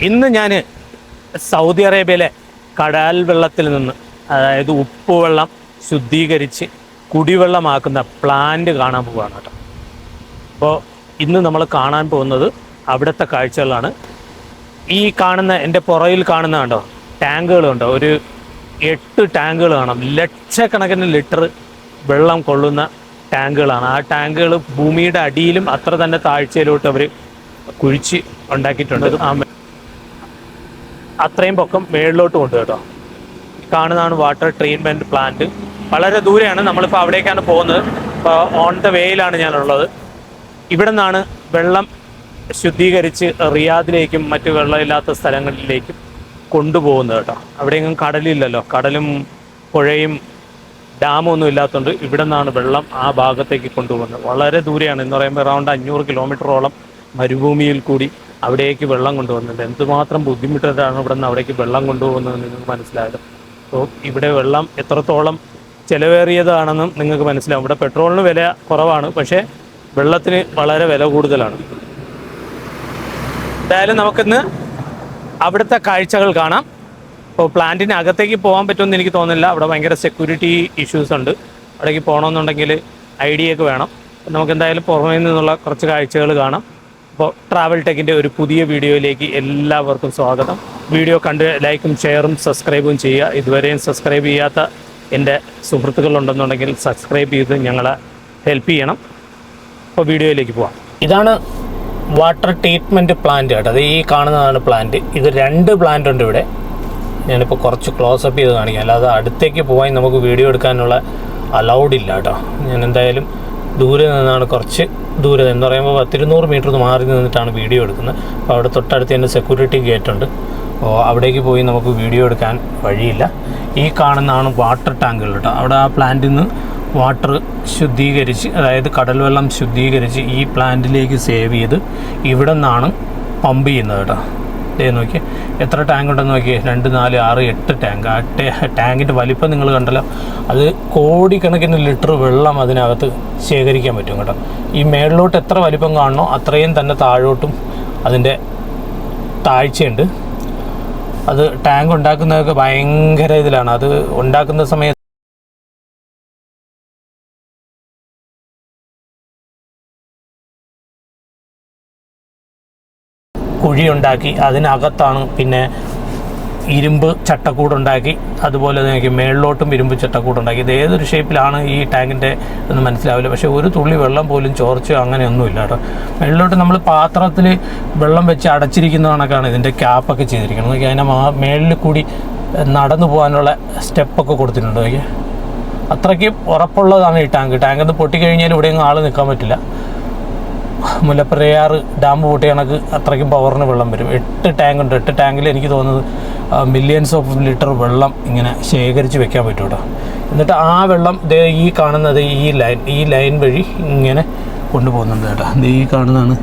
ഇന്ന് ഞാൻ സൗദി അറേബ്യയിലെ കടൽ വെള്ളത്തിൽ നിന്ന്, അതായത് ഉപ്പുവെള്ളം ശുദ്ധീകരിച്ച് കുടിവെള്ളമാക്കുന്ന പ്ലാന്റ് കാണാൻ പോവുകയാണ് കേട്ടോ. അപ്പോൾ ഇന്ന് നമ്മൾ കാണാൻ പോകുന്നത് അവിടുത്തെ കാഴ്ചകളാണ്. ഈ കാണുന്ന എൻ്റെ പുറകിൽ കാണുന്ന കണ്ടോ ടാങ്കുകളുണ്ടോ, ഒരു 8 ടാങ്കുകൾ കാണാം. ലക്ഷക്കണക്കിന് ലിറ്റർ വെള്ളം കൊള്ളുന്ന ടാങ്കുകളാണ്. ആ ടാങ്കുകൾ ഭൂമിയുടെ അടിയിലും അത്ര തന്നെ താഴ്ചയിലോട്ട് അവർ കുഴിച്ച് ഉണ്ടാക്കിയിട്ടുണ്ട്. അത്രയും പൊക്കം മേളിലോട്ട് കൊണ്ട് കേട്ടോ. കാണുന്നതാണ് വാട്ടർ ട്രീറ്റ്മെൻറ്റ് പ്ലാന്റ്. വളരെ ദൂരെയാണ്, നമ്മളിപ്പോൾ അവിടേക്കാണ് പോകുന്നത്. ഇപ്പോൾ ഓൺ ദ വേയിലാണ് ഞാനുള്ളത്. ഇവിടെ നിന്നാണ് വെള്ളം ശുദ്ധീകരിച്ച് റിയാദിലേക്കും മറ്റു വെള്ളമില്ലാത്ത സ്ഥലങ്ങളിലേക്കും കൊണ്ടുപോകുന്നത് കേട്ടോ. അവിടെയെങ്കിലും കടലില്ലല്ലോ, കടലും പുഴയും ഡാമും ഒന്നും ഇല്ലാത്തതുകൊണ്ട് ഇവിടെ നിന്നാണ് വെള്ളം ആ ഭാഗത്തേക്ക് കൊണ്ടുപോകുന്നത്. വളരെ ദൂരെയാണ്, എന്ന് പറയുമ്പോൾ അറൗണ്ട് 500 കിലോമീറ്ററോളം മരുഭൂമിയിൽ കൂടി അവിടേക്ക് വെള്ളം കൊണ്ടുപോകുന്നുണ്ട്. എന്തുമാത്രം ബുദ്ധിമുട്ടാണ് ഇവിടെ നിന്ന് അവിടേക്ക് വെള്ളം കൊണ്ടുപോകുന്നത് നിങ്ങൾക്ക് മനസ്സിലായത്. അപ്പോൾ ഇവിടെ വെള്ളം എത്രത്തോളം ചിലവേറിയതാണെന്നും നിങ്ങൾക്ക് മനസ്സിലാവും. ഇവിടെ പെട്രോളിന് വില കുറവാണ്, പക്ഷേ വെള്ളത്തിന് വളരെ വില കൂടുതലാണ്. എന്തായാലും നമുക്കിന്ന് അവിടുത്തെ കാഴ്ചകൾ കാണാം. ഇപ്പോൾ പ്ലാന്റിന് അകത്തേക്ക് പോകാൻ പറ്റുമെന്ന് എനിക്ക് തോന്നുന്നില്ല. അവിടെ ഭയങ്കര സെക്യൂരിറ്റി ഇഷ്യൂസ് ഉണ്ട്. അവിടേക്ക് പോകണമെന്നുണ്ടെങ്കിൽ ID ഒക്കെ വേണം. നമുക്ക് എന്തായാലും പുറമേ നിന്നുള്ള കുറച്ച് കാഴ്ചകൾ കാണാം. അപ്പോൾ ട്രാവൽ ടെക്കിൻ്റെ ഒരു പുതിയ വീഡിയോയിലേക്ക് എല്ലാവർക്കും സ്വാഗതം. വീഡിയോ കണ്ട് ലൈക്കും ഷെയറും സബ്സ്ക്രൈബും ചെയ്യുക. ഇതുവരെയും സബ്സ്ക്രൈബ് ചെയ്യാത്ത എൻ്റെ സുഹൃത്തുക്കളുണ്ടെന്നുണ്ടെങ്കിൽ സബ്സ്ക്രൈബ് ചെയ്ത് ഞങ്ങളെ ഹെൽപ്പ് ചെയ്യണം. അപ്പോൾ വീഡിയോയിലേക്ക് പോവാം. ഇതാണ് വാട്ടർ ട്രീറ്റ്മെൻറ്റ് പ്ലാന്റ് കേട്ടോ. അത് ഈ കാണുന്നതാണ് പ്ലാന്റ്. ഇത് 2 പ്ലാന്റ് ഉണ്ട് ഇവിടെ. ഞാനിപ്പോൾ കുറച്ച് ക്ലോസപ്പ് ചെയ്ത് കാണിക്കാം, അല്ലാതെ അടുത്തേക്ക് പോകാൻ നമുക്ക് വീഡിയോ എടുക്കാനുള്ള അലൗഡ് ഇല്ല കേട്ടോ. ഞാൻ എന്തായാലും ദൂരെ നിന്നാണ്, കുറച്ച് ദൂരെ എന്ന് പറയുമ്പോൾ 10-200 മീറ്റർ മാറി നിന്നിട്ടാണ് വീഡിയോ എടുക്കുന്നത്. അപ്പോൾ അവിടെ തൊട്ടടുത്ത് തന്നെ സെക്യൂരിറ്റി ഗേറ്റ് ഉണ്ട്. അപ്പോൾ അവിടേക്ക് പോയി നമുക്ക് വീഡിയോ എടുക്കാൻ വഴിയില്ല. ഈ കാണുന്നതാണ് വാട്ടർ ടാങ്കുകൾ കേട്ടോ. അവിടെ ആ പ്ലാന്റിൽ നിന്ന് വാട്ടർ ശുദ്ധീകരിച്ച്, അതായത് കടൽ വെള്ളം ശുദ്ധീകരിച്ച് ഈ പ്ലാന്റിലേക്ക് സേവ് ചെയ്ത് ഇവിടെ നിന്നാണ് പമ്പ് ചെയ്യുന്നത് കേട്ടോ. ഇതേ നോക്കി എത്ര ടാങ്ക് ഉണ്ടെന്ന് നോക്കി, 2, 4, 6, 8 ടാങ്ക്. ആ ടാങ്കിൻ്റെ വലിപ്പം നിങ്ങൾ കണ്ടല്ലോ. അത് കോടിക്കണക്കിന് ലിറ്റർ വെള്ളം അതിനകത്ത് ശേഖരിക്കാൻ പറ്റും കേട്ടോ. ഈ മേളിലോട്ട് എത്ര വലിപ്പം കാണണോ അത്രയും തന്നെ താഴോട്ടും അതിൻ്റെ താഴ്ചയുണ്ട്. അത് ടാങ്ക് ഉണ്ടാക്കുന്നതൊക്കെ ഭയങ്കര ഇതിലാണ്. അത് ഉണ്ടാക്കുന്ന സമയത്ത് കുഴിയുണ്ടാക്കി അതിനകത്താണ് പിന്നെ ഇരുമ്പ് ചട്ടക്കൂടുണ്ടാക്കി, അതുപോലെ തന്നെ മേളിലോട്ടും ഇരുമ്പ് ചട്ടക്കൂടുണ്ടാക്കി. ഇത് ഏതൊരു ഷേപ്പിലാണ് ഈ ടാങ്കിൻ്റെ എന്ന് മനസ്സിലാവില്ല, പക്ഷേ ഒരു തുള്ളി വെള്ളം പോലും ചോർച്ചയോ അങ്ങനെയൊന്നുമില്ല കേട്ടോ. മേളിലോട്ട് നമ്മൾ പാത്രത്തിൽ വെള്ളം വെച്ച് അടച്ചിരിക്കുന്ന കണക്കാണ് ഇതിൻ്റെ ക്യാപ്പൊക്കെ ചെയ്തിരിക്കുന്നത്. നോക്കി അതിനെ മേളിൽ കൂടി നടന്നു പോകാനുള്ള സ്റ്റെപ്പൊക്കെ കൊടുത്തിട്ടുണ്ട്. നോക്കി അത്രയ്ക്ക് ഉറപ്പുള്ളതാണ് ഈ ടാങ്ക്. ടാങ്ക് പൊട്ടിക്കഴിഞ്ഞാൽ ഇവിടെയൊന്നും ആൾ നിൽക്കാൻ പറ്റില്ല. മുല്ലപ്പെരിയാർ ഡാം പൊട്ടിയ കണക്ക് അത്രയ്ക്കും പവറിന് വെള്ളം വരും. 8 ടാങ്ക് ഉണ്ട്. 8 ടാങ്കിൽ എനിക്ക് തോന്നുന്നത് മില്യൺസ് ഓഫ് ലിറ്റർ വെള്ളം ഇങ്ങനെ ശേഖരിച്ച് വെക്കാൻ പറ്റും കേട്ടോ. എന്നിട്ട് ആ വെള്ളം ഈ കാണുന്നത് ഈ ലൈൻ വഴി ഇങ്ങനെ കൊണ്ടുപോകുന്നുണ്ട് കേട്ടോ. ഈ കാണുന്നതാണ്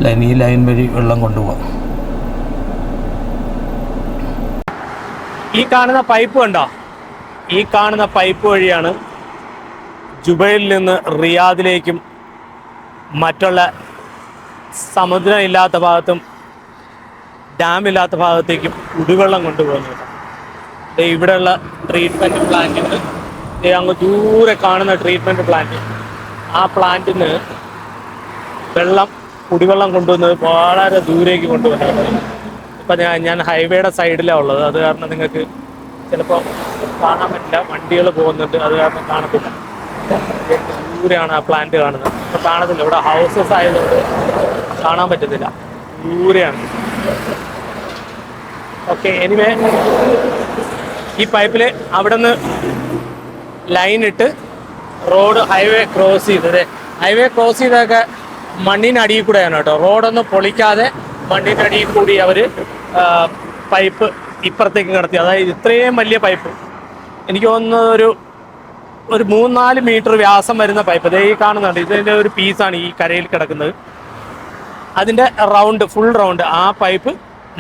ലൈൻ. ഈ ലൈൻ വഴി വെള്ളം കൊണ്ടുപോകാം. ഈ കാണുന്ന പൈപ്പ് കണ്ടോ? ഈ കാണുന്ന പൈപ്പ് വഴിയാണ് ജുബൈലിൽ നിന്ന് റിയാദിലേക്കും മറ്റുള്ള സമുദ്രം ഇല്ലാത്ത ഭാഗത്തും ഡാമില്ലാത്ത ഭാഗത്തേക്കും കുടിവെള്ളം കൊണ്ടുപോകുന്നത്. ഇവിടെയുള്ള ട്രീറ്റ്മെൻറ്റ് പ്ലാന്റിന് അങ്ങ് ദൂരെ കാണുന്ന ട്രീറ്റ്മെൻറ്റ് പ്ലാന്റ്, ആ പ്ലാന്റിന് കുടിവെള്ളം കൊണ്ടുവന്നത് വളരെ ദൂരേക്ക് കൊണ്ടുവന്നത്. ഇപ്പം ഞാൻ ഹൈവേയുടെ സൈഡിലാണ് ഉള്ളത്. അത് കാരണം നിങ്ങൾക്ക് ചിലപ്പോൾ കാണാൻ പറ്റില്ല, വണ്ടികൾ പോകുന്നുണ്ട്, അത് കാരണം കാണത്തില്ല. ദൂരെയാണ് ആ പ്ലാന്റ് കാണുന്നത്. ഇപ്പോൾ കാണത്തില്ല, ഇവിടെ ഹൗസസ് ആയതുകൊണ്ട് കാണാൻ പറ്റത്തില്ല, ദൂരെയാണ്. ഓക്കെ, എനിവേ ഈ പൈപ്പിൽ അവിടെ നിന്ന് ലൈനിട്ട് ഹൈവേ ക്രോസ് ചെയ്തൊക്കെ മണ്ണിനടിയിൽ കൂടെയാണ് കേട്ടോ. റോഡൊന്നും പൊളിക്കാതെ മണ്ണിനടിയിൽ കൂടി അവർ പൈപ്പ് ഇപ്പുറത്തേക്ക് കടത്തി. അതായത് ഇത്രയും വലിയ പൈപ്പ്, എനിക്ക് തോന്നുന്നത് ഒരു 3-4 മീറ്റർ വ്യാസം വരുന്ന പൈപ്പ്. അതേ ഈ കാണുന്നുണ്ട്, ഇതിൻ്റെ ഒരു പീസാണ് ഈ കരയിൽ കിടക്കുന്നത്. അതിൻ്റെ ഫുൾ റൗണ്ട് ആ പൈപ്പ്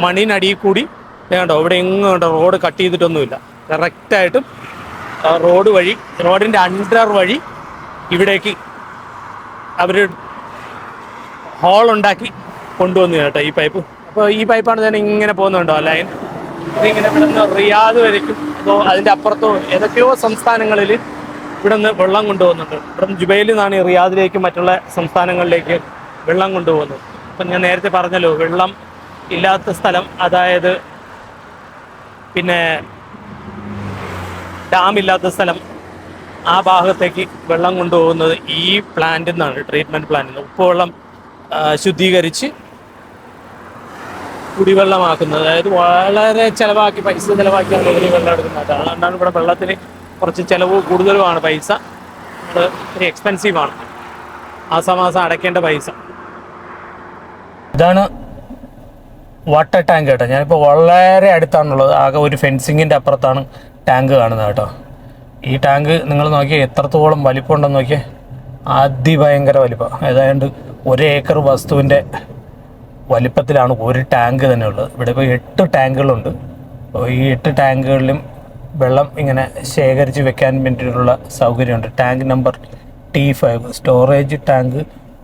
മണ്ണിനടിയിൽ കൂടി വേണ്ടോ. ഇവിടെ എങ്ങും ഉണ്ടോ, റോഡ് കട്ട് ചെയ്തിട്ടൊന്നുമില്ല. കറക്റ്റായിട്ടും റോഡിൻ്റെ അണ്ടർ വഴി ഇവിടേക്ക് അവർ ഹോളുണ്ടാക്കി കൊണ്ടുവന്നു കേട്ടോ ഈ പൈപ്പ്. ഇപ്പോൾ ഈ പൈപ്പാണ് തന്നെ ഇങ്ങനെ പോകുന്നുണ്ടോ ലൈൻ, ഇതിങ്ങനെ ഇവിടെ നിന്ന് റിയാദ് വരയ്ക്കും അതോ അതിൻ്റെ അപ്പുറത്തോ ഏതൊക്കെയോ സംസ്ഥാനങ്ങളിൽ ഇവിടെ നിന്ന് വെള്ളം കൊണ്ടുപോകുന്നുണ്ട്. ഇവിടെ നിന്ന് ജുബൈലിൽ നിന്നാണ് റിയാദിലേക്കും മറ്റുള്ള സംസ്ഥാനങ്ങളിലേക്ക് വെള്ളം കൊണ്ടുപോകുന്നത്. അപ്പം ഞാൻ നേരത്തെ പറഞ്ഞല്ലോ, വെള്ളം ഇല്ലാത്ത സ്ഥലം, അതായത് പിന്നെ ഡാം ഇല്ലാത്ത സ്ഥലം, ആ ഭാഗത്തേക്ക് വെള്ളം കൊണ്ടുപോകുന്നത് ഈ പ്ലാന്റിൽ നിന്നാണ്, ട്രീറ്റ്മെൻറ്റ് പ്ലാന്റിൽ നിന്ന് ഉപ്പുവെള്ളം ശുദ്ധീകരിച്ച് കുടിവെള്ളമാക്കുന്നത്. അതായത് വളരെ പൈസ ചിലവാക്കിയാണ് ഇവർ വെള്ളം എടുക്കുന്നത്. അതുകൊണ്ടാണ് ഇവിടെ വെള്ളത്തിന് കുറച്ച് ചിലവ് കൂടുതലുമാണ്. പൈസ ഒരു എക്സ്പെൻസീവാണ്, മാസാമാസം അടയ്ക്കേണ്ട പൈസ. ഇതാണ് വാട്ടർ ടാങ്ക് കേട്ടോ. ഞാനിപ്പോൾ വളരെ അടുത്താണുള്ളത്, ആകെ ഒരു ഫെൻസിങ്ങിൻ്റെ അപ്പുറത്താണ് ടാങ്ക് കാണുന്നത് കേട്ടോ. ഈ ടാങ്ക് നിങ്ങൾ നോക്കിയാൽ എത്രത്തോളം വലിപ്പം ഉണ്ടെന്ന് നോക്കിയാൽ, അതിഭയങ്കര വലിപ്പം. ഏതാണ്ട് 1 ഏക്കർ വസ്തുവിൻ്റെ വലിപ്പത്തിലാണ് ഒരു ടാങ്ക് തന്നെ ഉള്ളത്. ഇവിടെ ഇപ്പോൾ 8 ടാങ്കുകളുണ്ട്. അപ്പോൾ ഈ 8 ടാങ്കുകളിലും വെള്ളം ഇങ്ങനെ ശേഖരിച്ച് വെക്കാൻ വേണ്ടിയിട്ടുള്ള സൗകര്യമുണ്ട്. Tank number T5, storage tank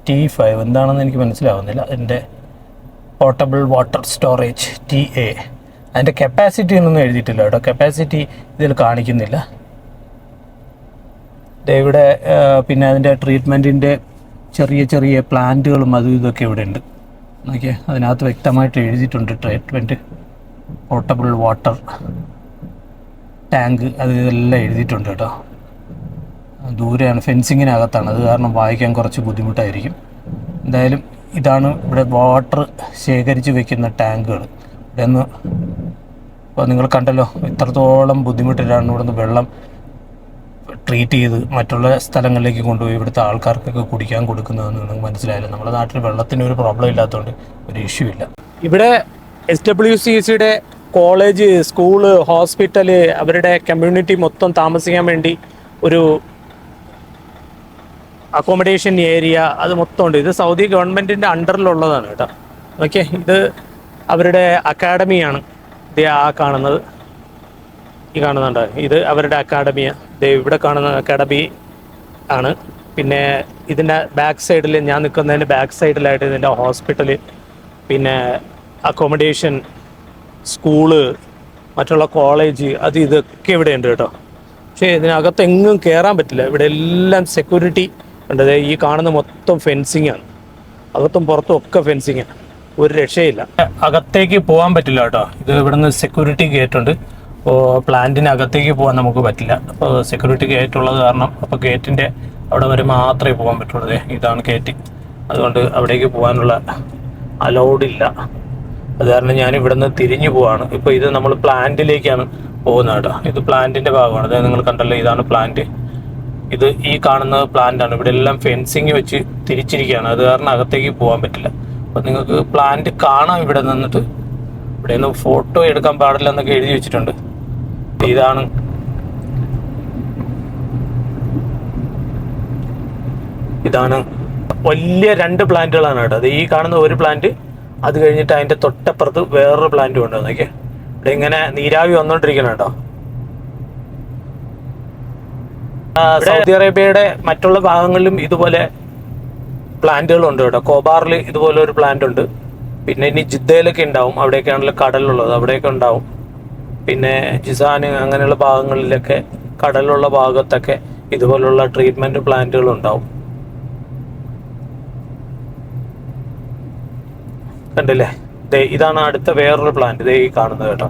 T5 എന്താണെന്ന് എനിക്ക് മനസ്സിലാവുന്നില്ല. അതിൻ്റെ പോർട്ടബിൾ വാട്ടർ സ്റ്റോറേജ് TA. അതിൻ്റെ കപ്പാസിറ്റി ഒന്നും എഴുതിയിട്ടില്ല കേട്ടോ, കപ്പാസിറ്റി ഇതിൽ കാണിക്കുന്നില്ല. ഇവിടെ പിന്നെ അതിൻ്റെ ട്രീറ്റ്മെൻറ്റിൻ്റെ ചെറിയ പ്ലാന്റുകളും അതും ഇതൊക്കെ ഇവിടെ ഉണ്ട്. നോക്കിയേ, അതിനകത്ത് വ്യക്തമായിട്ട് എഴുതിയിട്ടുണ്ട് ട്രീറ്റ്മെൻറ്റ് പോർട്ടബിൾ വാട്ടർ ടാങ്ക്, അത് ഇതെല്ലാം എഴുതിയിട്ടുണ്ട് കേട്ടോ. ദൂരെയാണ്, ഫെൻസിങ്ങിനകത്താണ്, അത് കാരണം വായിക്കാൻ കുറച്ച് ബുദ്ധിമുട്ടായിരിക്കും. എന്തായാലും ഇതാണ് ഇവിടെ വാട്ടർ ശേഖരിച്ച് വെക്കുന്ന ടാങ്കുകൾ. ഇവിടെ നിന്ന് ഇപ്പോൾ നിങ്ങൾ കണ്ടല്ലോ ഇത്രത്തോളം ബുദ്ധിമുട്ടിലാണ് ഇവിടെ നിന്ന് വെള്ളം ട്രീറ്റ് ചെയ്ത് മറ്റുള്ള സ്ഥലങ്ങളിലേക്ക് കൊണ്ടുപോയി ഇവിടുത്തെ ആൾക്കാർക്കൊക്കെ കുടിക്കാൻ കൊടുക്കുന്നതെന്ന് നിങ്ങൾക്ക് മനസ്സിലായല്ലോ. നമ്മുടെ നാട്ടിൽ വെള്ളത്തിന് ഒരു പ്രോബ്ലം ഇല്ലാത്തതുകൊണ്ട് ഒരു ഇഷ്യൂ ഇല്ല. ഇവിടെ SWCCയുടെ കോളേജ്, സ്കൂള്, ഹോസ്പിറ്റല്, അവരുടെ കമ്മ്യൂണിറ്റി മൊത്തം താമസിക്കാൻ വേണ്ടി ഒരു അക്കോമഡേഷൻ ഏരിയ അത് മൊത്തം ഉണ്ട്. ഇത് സൗദി ഗവൺമെൻറ്റിൻ്റെ അണ്ടറിലുള്ളതാണ് കേട്ടോ. ഓക്കെ, ഇത് അവരുടെ അക്കാഡമിയാണ്. ഇത് ആ കാണുന്നത്, ഈ കാണുന്നുണ്ട്, ഇത് അവരുടെ അക്കാഡമിയാണ്. ഇവിടെ കാണുന്ന അക്കാഡമി ആണ്. പിന്നെ ഇതിൻ്റെ ബാക്ക് സൈഡിൽ, ഞാൻ നിൽക്കുന്നതിൻ്റെ ബാക്ക് സൈഡിലായിട്ട് ഇതിൻ്റെ ഹോസ്പിറ്റല്, പിന്നെ അക്കോമഡേഷൻ, സ്കൂള്, മറ്റുള്ള കോളേജ്, അത് ഇതൊക്കെ ഇവിടെ ഉണ്ട് കേട്ടോ. പക്ഷേ ഇതിനകത്ത് എങ്ങും കയറാൻ പറ്റില്ല. ഇവിടെ എല്ലാം സെക്യൂരിറ്റി ഉണ്ട്. ഈ കാണുന്ന മൊത്തം ഫെൻസിങ്ങാണ്, അകത്തും പുറത്തും ഒക്കെ ഫെൻസിങ്ങാണ്, ഒരു രക്ഷയില്ല. അകത്തേക്ക് പോകാൻ പറ്റില്ല കേട്ടോ. ഇത് ഇവിടുന്ന് സെക്യൂരിറ്റി ഗേറ്റ് ഉണ്ട്. അപ്പോൾ പ്ലാന്റിനകത്തേക്ക് പോകാൻ നമുക്ക് പറ്റില്ല. അപ്പോൾ സെക്യൂരിറ്റി ഗേറ്റ് ഉള്ളത് കാരണം അപ്പോൾ ഗേറ്റിൻ്റെ അവിടെ വരെ മാത്രമേ പോകാൻ പറ്റുള്ളൂ. ഇതാണ് ഗേറ്റ്, അതുകൊണ്ട് അവിടേക്ക് പോകാനുള്ള അലൗഡ് ഇല്ല. അത് കാരണം ഞാൻ ഇവിടുന്ന് തിരിഞ്ഞു പോവാണ്. ഇപ്പോൾ ഇത് നമ്മൾ പ്ലാന്റിലേക്കാണ് പോകുന്നത് കേട്ടോ. ഇത് പ്ലാന്റിൻ്റെ ഭാഗമാണ്. അതായത് നിങ്ങൾ കണ്ടല്ലോ, ഇതാണ് പ്ലാന്റ്. ഇത് ഈ കാണുന്നത് പ്ലാന്റാണ്. ഇവിടെ എല്ലാം ഫെൻസിങ് വെച്ച് തിരിച്ചിരിക്കുകയാണ്. അത് കാരണം അകത്തേക്ക് പോകാൻ പറ്റില്ല. അപ്പോൾ നിങ്ങൾക്ക് പ്ലാന്റ് കാണാം ഇവിടെ നിന്നിട്ട്. ഇവിടെ നിന്ന് ഫോട്ടോ എടുക്കാൻ പാടില്ല എന്നൊക്കെ എഴുതി വെച്ചിട്ടുണ്ട്. ഇതാണ് വലിയ 2 പ്ലാന്റുകളാണ് കേട്ടോ. അത് ഈ കാണുന്ന ഒരു പ്ലാന്റ്, അത് കഴിഞ്ഞിട്ട് അതിൻ്റെ തൊട്ടപ്പുറത്ത് വേറൊരു പ്ലാന്റും ഉണ്ട്. നോക്കിയേ, ഇവിടെ ഇങ്ങനെ നീരാവി വന്നുകൊണ്ടിരിക്കണം കേട്ടോ. സൗദി അറേബ്യയുടെ മറ്റുള്ള ഭാഗങ്ങളിലും ഇതുപോലെ പ്ലാന്റുകളുണ്ട് കേട്ടോ. കോബാറിൽ ഇതുപോലെ ഒരു പ്ലാന്റ് ഉണ്ട്. പിന്നെ ഇനി ജിദ്ദയിലൊക്കെ ഉണ്ടാവും, അവിടെയൊക്കെയാണല്ലോ കടലുള്ളത്, അവിടെയൊക്കെ ഉണ്ടാവും. പിന്നെ ജിസാന് അങ്ങനെയുള്ള ഭാഗങ്ങളിലൊക്കെ, കടലുള്ള ഭാഗത്തൊക്കെ ഇതുപോലുള്ള ട്രീറ്റ്മെൻറ്റ് പ്ലാന്റുകൾ ഉണ്ടാവും. കണ്ടില്ലേ, ഇതാണ് അടുത്ത വേറൊരു പ്ലാന്റ്, ഇതേ ഈ കാണുന്നത് കേട്ടോ.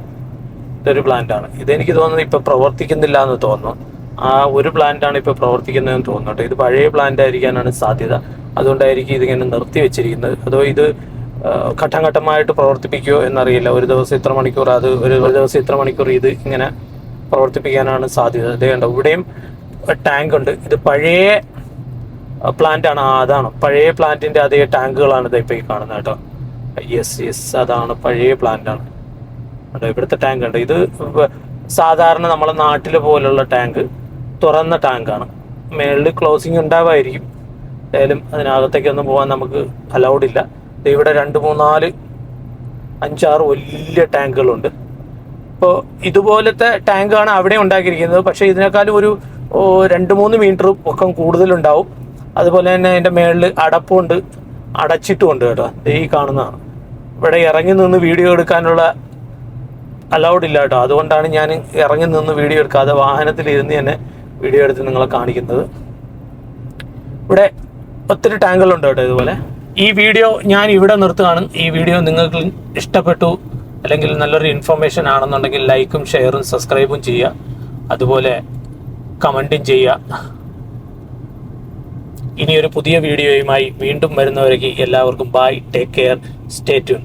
ഇതൊരു പ്ലാന്റാണ്. ഇതെനിക്ക് തോന്നുന്നത് ഇപ്പോൾ പ്രവർത്തിക്കുന്നില്ല എന്ന് തോന്നുന്നു. ആ ഒരു പ്ലാന്റാണ് ഇപ്പോൾ പ്രവർത്തിക്കുന്നതെന്ന് തോന്നുന്നു കേട്ടോ. ഇത് പഴയ പ്ലാന്റ് ആയിരിക്കാനാണ് സാധ്യത. അതുകൊണ്ടായിരിക്കും ഇതിങ്ങനെ നിർത്തി വെച്ചിരിക്കുന്നത്. അതോ ഇത് ഘട്ടം ഘട്ടമായിട്ട് പ്രവർത്തിപ്പിക്കുമോ എന്നറിയില്ല. ഒരു ദിവസം ഇത്ര മണിക്കൂർ, അത് ഒരു ദിവസം ഇത്ര മണിക്കൂർ, ഇത് ഇങ്ങനെ പ്രവർത്തിപ്പിക്കാനാണ് സാധ്യത. അതേ കണ്ടോ, ഇവിടെയും ടാങ്ക് ഉണ്ട്. ഇത് പഴയ പ്ലാന്റാണ്. അതാണ് പഴയ പ്ലാന്റിൻ്റെ അതേ ടാങ്കുകളാണ് ഇത് ഇപ്പോൾ ഈ കാണുന്നത് കേട്ടോ. യെസ്, അതാണ് പഴയ പ്ലാന്റാണ്. അതെ, ഇവിടുത്തെ ടാങ്ക് ഉണ്ട്. ഇത് സാധാരണ നമ്മളെ നാട്ടിൽ പോലുള്ള ടാങ്ക്, തുറന്ന ടാങ്കാണ്. മേളിൽ ക്ലോസിങ് ഉണ്ടാവായിരിക്കും. ഏതായാലും അതിനകത്തേക്കൊന്നും പോകാൻ നമുക്ക് അലൗഡ് ഇല്ല. ഇവിടെ 2, 3, 4, 5, 6 വലിയ ടാങ്കുകളുണ്ട്. ഇപ്പോൾ ഇതുപോലത്തെ ടാങ്കാണ് അവിടെ ഉണ്ടാക്കിയിരിക്കുന്നത്. പക്ഷേ ഇതിനേക്കാളും ഒരു 2-3 മീറ്റർ പൊക്കം കൂടുതലുണ്ടാവും. അതുപോലെ തന്നെ അതിൻ്റെ മേളിൽ അടപ്പുണ്ട്, അടച്ചിട്ടുമുണ്ട് കേട്ടോ. ഈ കാണുന്നതാണ്. ഇവിടെ ഇറങ്ങി നിന്ന് വീഡിയോ എടുക്കാനുള്ള അലൗഡ് ഇല്ല കേട്ടോ. അതുകൊണ്ടാണ് ഞാൻ ഇറങ്ങി നിന്ന് വീഡിയോ എടുക്കാതെ വാഹനത്തിൽ ഇരുന്ന് തന്നെ വീഡിയോ എടുത്ത് നിങ്ങളെ കാണിക്കുന്നത്. ഇവിടെ ഒത്തിരി ടാങ്കുകളുണ്ട് കേട്ടോ ഇതുപോലെ. ഈ വീഡിയോ ഞാൻ ഇവിടെ നിർത്തുകയാണ്. ഈ വീഡിയോ നിങ്ങൾക്ക് ഇഷ്ടപ്പെട്ടു അല്ലെങ്കിൽ നല്ലൊരു ഇൻഫർമേഷൻ ആണെന്നുണ്ടെങ്കിൽ ലൈക്കും ഷെയറും സബ്സ്ക്രൈബും ചെയ്യുക. അതുപോലെ കമൻറ്റും ചെയ്യുക. ഇനിയൊരു പുതിയ വീഡിയോയുമായി വീണ്ടും വരുന്നവരേക്ക് എല്ലാവർക്കും bye, take care, stay tune.